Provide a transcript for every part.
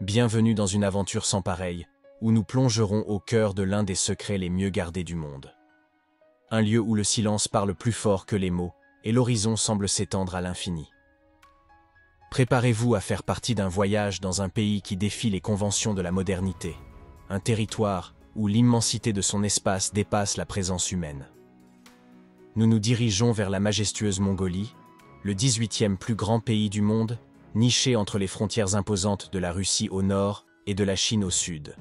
Bienvenue dans une aventure sans pareille, où nous plongerons au cœur de l'un des secrets les mieux gardés du monde. Un lieu où le silence parle plus fort que les mots, et l'horizon semble s'étendre à l'infini. Préparez-vous à faire partie d'un voyage dans un pays qui défie les conventions de la modernité, un territoire où l'immensité de son espace dépasse la présence humaine. Nous nous dirigeons vers la majestueuse Mongolie, le 18e plus grand pays du monde, niché entre les frontières imposantes de la Russie au nord et de la Chine au sud.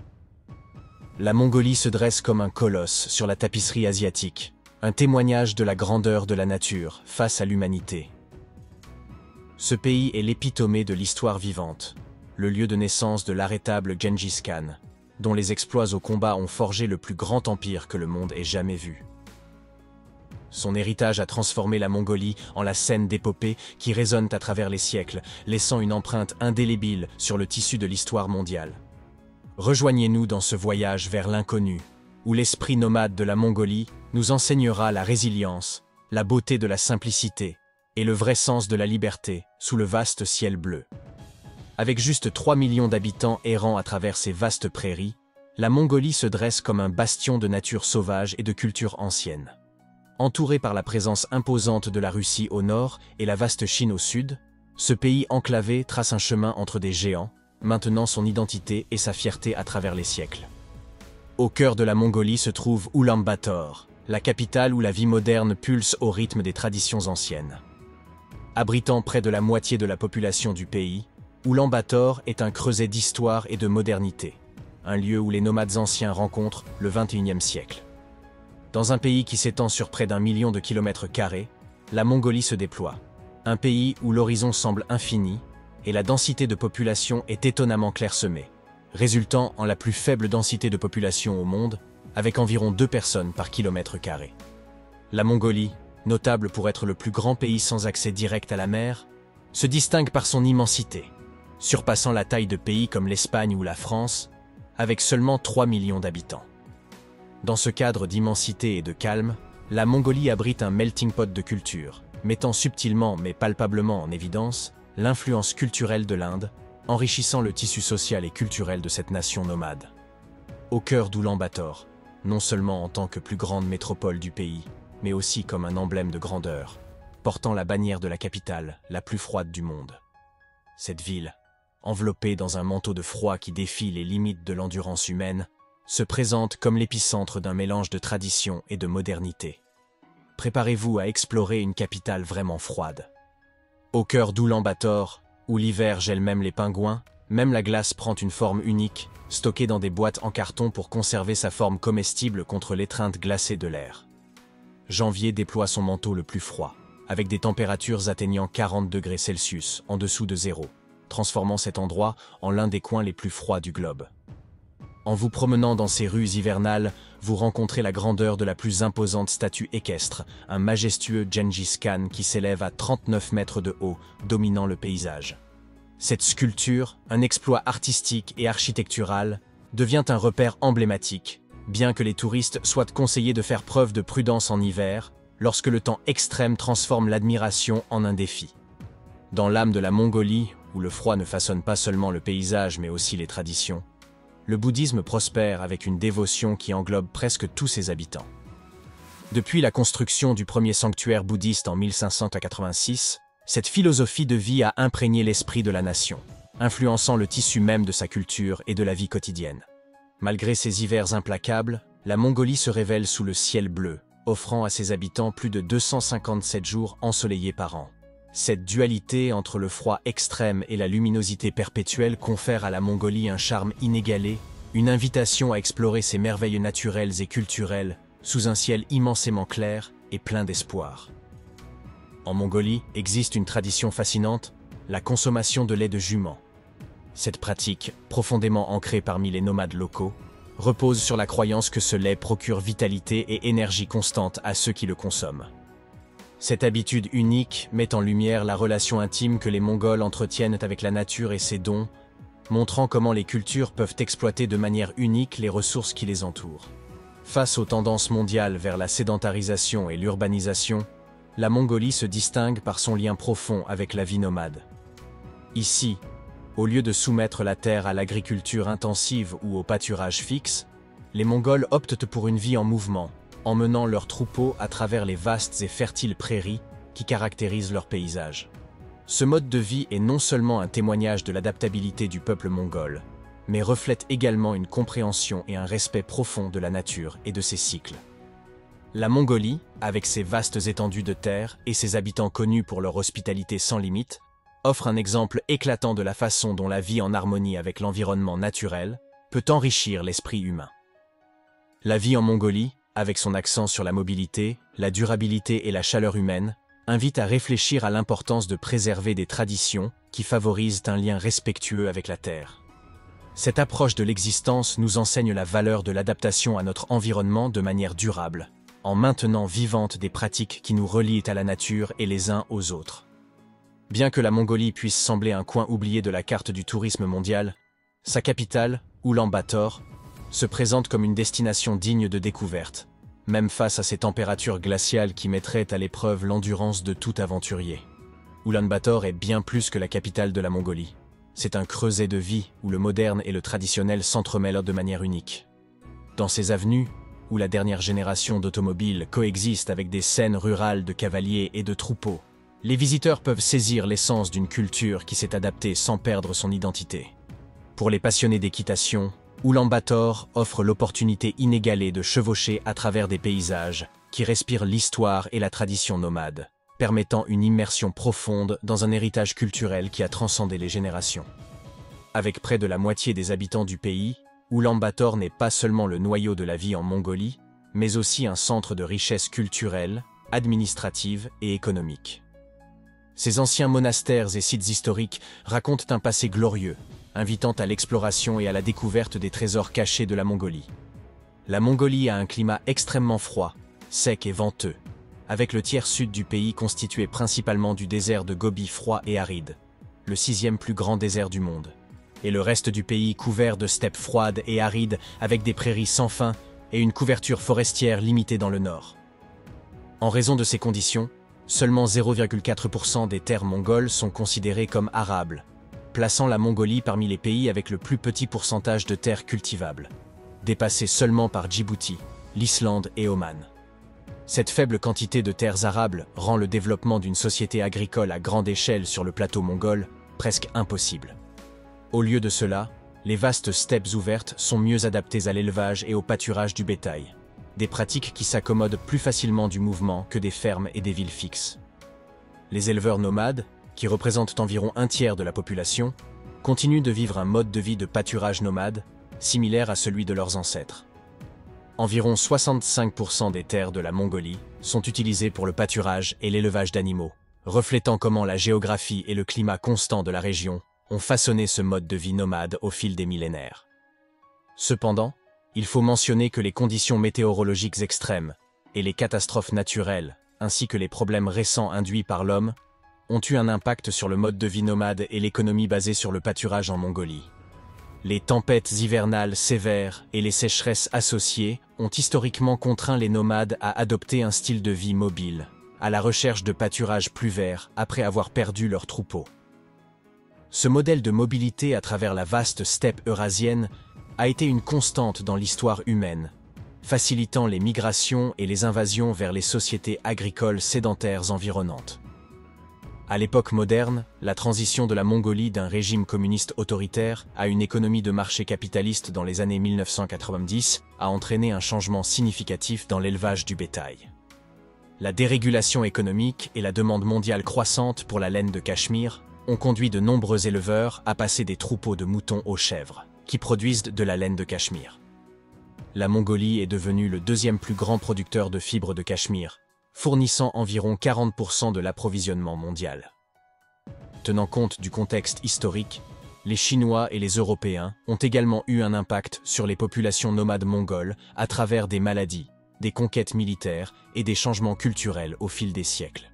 La Mongolie se dresse comme un colosse sur la tapisserie asiatique, un témoignage de la grandeur de la nature face à l'humanité. Ce pays est l'épitomée de l'histoire vivante, le lieu de naissance de l'arrêtable Gengis Khan, dont les exploits au combat ont forgé le plus grand empire que le monde ait jamais vu. Son héritage a transformé la Mongolie en la scène d'épopées qui résonnent à travers les siècles, laissant une empreinte indélébile sur le tissu de l'histoire mondiale. Rejoignez-nous dans ce voyage vers l'inconnu, où l'esprit nomade de la Mongolie nous enseignera la résilience, la beauté de la simplicité et le vrai sens de la liberté sous le vaste ciel bleu. Avec juste 3 millions d'habitants errant à travers ces vastes prairies, la Mongolie se dresse comme un bastion de nature sauvage et de culture ancienne. Entouré par la présence imposante de la Russie au nord et la vaste Chine au sud, ce pays enclavé trace un chemin entre des géants, maintenant son identité et sa fierté à travers les siècles. Au cœur de la Mongolie se trouve Ulaanbaatar, la capitale où la vie moderne pulse au rythme des traditions anciennes. Abritant près de la moitié de la population du pays, Ulaanbaatar est un creuset d'histoire et de modernité, un lieu où les nomades anciens rencontrent le XXIe siècle. Dans un pays qui s'étend sur près d'1 million de kilomètres carrés, la Mongolie se déploie. Un pays où l'horizon semble infini et la densité de population est étonnamment clairsemée, résultant en la plus faible densité de population au monde, avec environ 2 personnes par kilomètre carré. La Mongolie, notable pour être le plus grand pays sans accès direct à la mer, se distingue par son immensité, surpassant la taille de pays comme l'Espagne ou la France, avec seulement 3 millions d'habitants. Dans ce cadre d'immensité et de calme, la Mongolie abrite un melting pot de cultures, mettant subtilement mais palpablement en évidence l'influence culturelle de l'Inde, enrichissant le tissu social et culturel de cette nation nomade. Au cœur d'Ulaanbaatar, non seulement en tant que plus grande métropole du pays, mais aussi comme un emblème de grandeur, portant la bannière de la capitale, la plus froide du monde. Cette ville, enveloppée dans un manteau de froid qui défie les limites de l'endurance humaine, se présente comme l'épicentre d'un mélange de tradition et de modernité. Préparez-vous à explorer une capitale vraiment froide. Au cœur d'Ulaanbaatar, où l'hiver gèle même les pingouins, même la glace prend une forme unique, stockée dans des boîtes en carton pour conserver sa forme comestible contre l'étreinte glacée de l'air. Janvier déploie son manteau le plus froid, avec des températures atteignant 40 degrés Celsius, en dessous de zéro, transformant cet endroit en l'un des coins les plus froids du globe. En vous promenant dans ces rues hivernales, vous rencontrez la grandeur de la plus imposante statue équestre, un majestueux Gengis Khan qui s'élève à 39 mètres de haut, dominant le paysage. Cette sculpture, un exploit artistique et architectural, devient un repère emblématique, bien que les touristes soient conseillés de faire preuve de prudence en hiver, lorsque le temps extrême transforme l'admiration en un défi. Dans l'âme de la Mongolie, où le froid ne façonne pas seulement le paysage mais aussi les traditions, le bouddhisme prospère avec une dévotion qui englobe presque tous ses habitants. Depuis la construction du premier sanctuaire bouddhiste en 1586, cette philosophie de vie a imprégné l'esprit de la nation, influençant le tissu même de sa culture et de la vie quotidienne. Malgré ses hivers implacables, la Mongolie se révèle sous le ciel bleu, offrant à ses habitants plus de 257 jours ensoleillés par an. Cette dualité entre le froid extrême et la luminosité perpétuelle confère à la Mongolie un charme inégalé, une invitation à explorer ses merveilles naturelles et culturelles sous un ciel immensément clair et plein d'espoir. En Mongolie existe une tradition fascinante, la consommation de lait de jument. Cette pratique, profondément ancrée parmi les nomades locaux, repose sur la croyance que ce lait procure vitalité et énergie constante à ceux qui le consomment. Cette habitude unique met en lumière la relation intime que les Mongols entretiennent avec la nature et ses dons, montrant comment les cultures peuvent exploiter de manière unique les ressources qui les entourent. Face aux tendances mondiales vers la sédentarisation et l'urbanisation, la Mongolie se distingue par son lien profond avec la vie nomade. Ici, Au lieu de soumettre la terre à l'agriculture intensive ou au pâturage fixe, les Mongols optent pour une vie en mouvement, emmenant leurs troupeaux à travers les vastes et fertiles prairies qui caractérisent leur paysage. Ce mode de vie est non seulement un témoignage de l'adaptabilité du peuple mongol, mais reflète également une compréhension et un respect profond de la nature et de ses cycles. La Mongolie, avec ses vastes étendues de terre et ses habitants connus pour leur hospitalité sans limite, offre un exemple éclatant de la façon dont la vie en harmonie avec l'environnement naturel peut enrichir l'esprit humain. La vie en Mongolie, avec son accent sur la mobilité, la durabilité et la chaleur humaine, invite à réfléchir à l'importance de préserver des traditions qui favorisent un lien respectueux avec la terre. Cette approche de l'existence nous enseigne la valeur de l'adaptation à notre environnement de manière durable, en maintenant vivantes des pratiques qui nous relient à la nature et les uns aux autres. Bien que la Mongolie puisse sembler un coin oublié de la carte du tourisme mondial, sa capitale, Oulan-Bator, se présente comme une destination digne de découverte, même face à ces températures glaciales qui mettraient à l'épreuve l'endurance de tout aventurier. Oulan-Bator est bien plus que la capitale de la Mongolie. C'est un creuset de vie où le moderne et le traditionnel s'entremêlent de manière unique. Dans ses avenues, où la dernière génération d'automobiles coexiste avec des scènes rurales de cavaliers et de troupeaux, les visiteurs peuvent saisir l'essence d'une culture qui s'est adaptée sans perdre son identité. Pour les passionnés d'équitation, Oulan-Bator offre l'opportunité inégalée de chevaucher à travers des paysages qui respirent l'histoire et la tradition nomade, permettant une immersion profonde dans un héritage culturel qui a transcendé les générations. Avec près de la moitié des habitants du pays, Oulan-Bator n'est pas seulement le noyau de la vie en Mongolie, mais aussi un centre de richesse culturelle, administrative et économique. Ces anciens monastères et sites historiques racontent un passé glorieux, invitant à l'exploration et à la découverte des trésors cachés de la Mongolie. La Mongolie a un climat extrêmement froid, sec et venteux, avec le tiers sud du pays constitué principalement du désert de Gobi froid et aride, le 6e plus grand désert du monde, et le reste du pays couvert de steppes froides et arides avec des prairies sans fin et une couverture forestière limitée dans le nord. En raison de ces conditions, seulement 0,4% des terres mongoles sont considérées comme arables, plaçant la Mongolie parmi les pays avec le plus petit pourcentage de terres cultivables, dépassé seulement par Djibouti, l'Islande et Oman. Cette faible quantité de terres arables rend le développement d'une société agricole à grande échelle sur le plateau mongol presque impossible. Au lieu de cela, les vastes steppes ouvertes sont mieux adaptées à l'élevage et au pâturage du bétail, des pratiques qui s'accommodent plus facilement du mouvement que des fermes et des villes fixes. Les éleveurs nomades, qui représentent environ un tiers de la population, continuent de vivre un mode de vie de pâturage nomade, similaire à celui de leurs ancêtres. Environ 65% des terres de la Mongolie sont utilisées pour le pâturage et l'élevage d'animaux, reflétant comment la géographie et le climat constant de la région ont façonné ce mode de vie nomade au fil des millénaires. Cependant, il faut mentionner que les conditions météorologiques extrêmes et les catastrophes naturelles, ainsi que les problèmes récents induits par l'homme, ont eu un impact sur le mode de vie nomade et l'économie basée sur le pâturage en Mongolie. Les tempêtes hivernales sévères et les sécheresses associées ont historiquement contraint les nomades à adopter un style de vie mobile, à la recherche de pâturages plus verts après avoir perdu leurs troupeaux. Ce modèle de mobilité à travers la vaste steppe eurasienne a été une constante dans l'histoire humaine, facilitant les migrations et les invasions vers les sociétés agricoles sédentaires environnantes. À l'époque moderne, la transition de la Mongolie d'un régime communiste autoritaire à une économie de marché capitaliste dans les années 1990 a entraîné un changement significatif dans l'élevage du bétail. La dérégulation économique et la demande mondiale croissante pour la laine de Cachemire ont conduit de nombreux éleveurs à passer des troupeaux de moutons aux chèvres, qui produisent de la laine de Cachemire. La Mongolie est devenue le deuxième plus grand producteur de fibres de Cachemire, fournissant environ 40% de l'approvisionnement mondial. Tenant compte du contexte historique, les Chinois et les Européens ont également eu un impact sur les populations nomades mongoles à travers des maladies, des conquêtes militaires et des changements culturels au fil des siècles.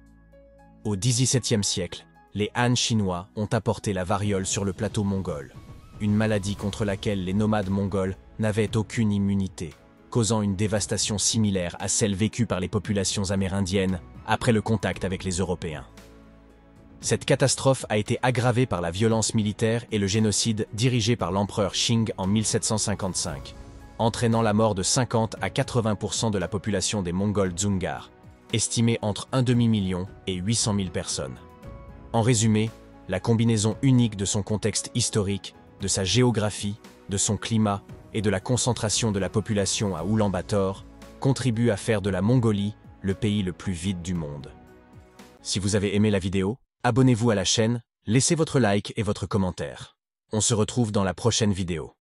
Au XVIIe siècle, les Han chinois ont apporté la variole sur le plateau mongol, une maladie contre laquelle les nomades mongols n'avaient aucune immunité, causant une dévastation similaire à celle vécue par les populations amérindiennes après le contact avec les Européens. Cette catastrophe a été aggravée par la violence militaire et le génocide dirigé par l'empereur Qing en 1755, entraînant la mort de 50 à 80% de la population des Mongols Dzungars, estimée entre 1 demi-million et 800 000 personnes. En résumé, la combinaison unique de son contexte historique, de sa géographie, de son climat et de la concentration de la population à Oulan-Bator contribue à faire de la Mongolie le pays le plus vide du monde. Si vous avez aimé la vidéo, abonnez-vous à la chaîne, laissez votre like et votre commentaire. On se retrouve dans la prochaine vidéo.